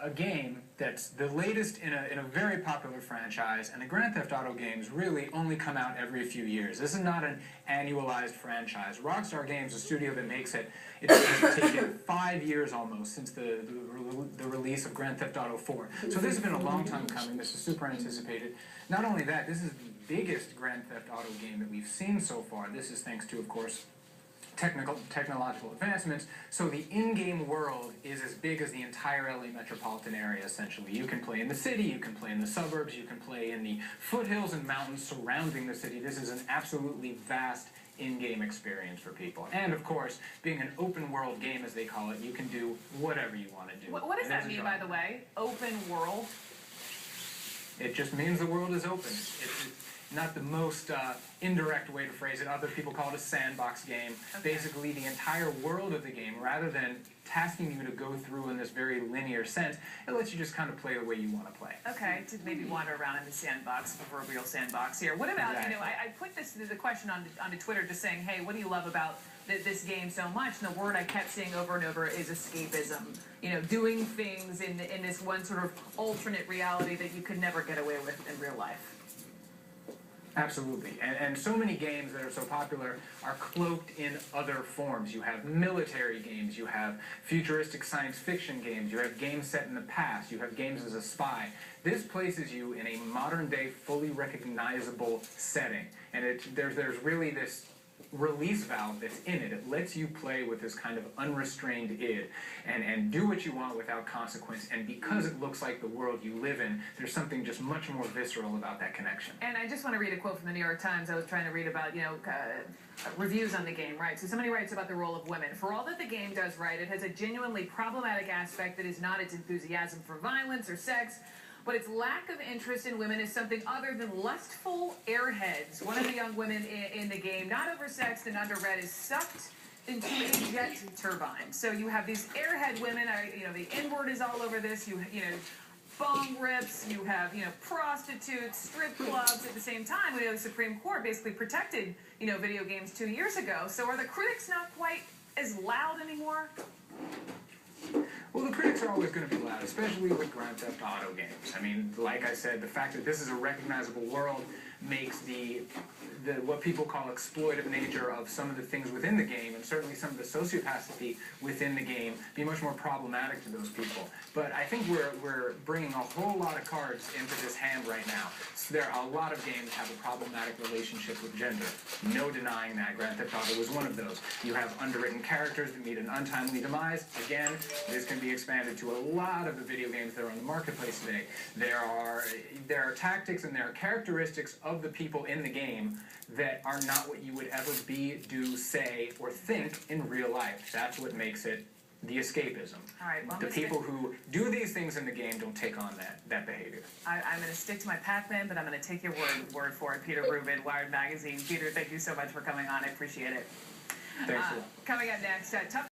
a game that's the latest in a very popular franchise, and the Grand Theft Auto games really only come out every few years. This is not an annualized franchise. Rockstar Games, a studio that makes it, it's taken 5 years almost since the release of Grand Theft Auto 4. So this has been a long time coming. This is super anticipated. Not only that, this is the biggest Grand Theft Auto game that we've seen so far. This is thanks to, of course, technological advancements, so the in-game world is as big as the entire LA metropolitan area, essentially. You can play in the city, you can play in the suburbs, you can play in the foothills and mountains surrounding the city. This is an absolutely vast in-game experience for people. And, of course, being an open-world game, as they call it, you can do whatever you want to do. What does that mean, by the way? Open world? It just means the world is open. It's not the most indirect way to phrase it. Other people call it a sandbox game. Okay. Basically, the entire world of the game, rather than tasking you to go through in this very linear sense, it lets you just kind of play the way you want to play. Okay, to maybe wander around in the sandbox, proverbial sandbox here. What about, exactly. I put the question onto Twitter just saying, hey, what do you love about this game so much? And the word I kept seeing over and over is escapism. Doing things in this one sort of alternate reality that you could never get away with in real life. Absolutely. And so many games that are so popular are cloaked in other forms. You have military games, you have futuristic science fiction games, you have games set in the past, you have games as a spy. This places you in a modern-day, fully recognizable setting. And there's really this release valve that's in it. It lets you play with this kind of unrestrained id and do what you want without consequence. And because it looks like the world you live in, there's something just much more visceral about that connection. And I just want to read a quote from the New York Times. I was trying to read about, reviews on the game, right? So somebody writes about the role of women. For all that the game does right, it has a genuinely problematic aspect that is not its enthusiasm for violence or sex, but its lack of interest in women is something other than lustful airheads. One of the young women in the game, not oversexed and underread, is sucked into a jet turbine. So you have these airhead women, the N-word is all over this, bong rips, you have, prostitutes, strip clubs. At the same time, the Supreme Court basically protected, video games 2 years ago. So are the critics not quite as loud anymore? Well, the critics are always going to be loud, especially with Grand Theft Auto games. I mean, like I said, the fact that this is a recognizable world makes the what people call exploitive nature of some of the things within the game, and certainly some of the sociopathy within the game, be much more problematic to those people. But I think we're bringing a whole lot of cards into this hand right now. So there are a lot of games that have a problematic relationship with gender. No denying that. Grand Theft Auto was one of those. You have underwritten characters that meet an untimely demise. Again, this can be expanded to a lot of the video games that are on the marketplace today. There are tactics and there are characteristics of the people in the game that are not what you would ever be, do, say, or think in real life. That's what makes it the escapism. All right, well, the people who do these things in the game don't take on that behavior. I'm going to stick to my Pac-Man, but I'm going to take your word for it. Peter Rubin, Wired Magazine. Peter, thank you so much for coming on. I appreciate it. Thanks. Coming up next, tough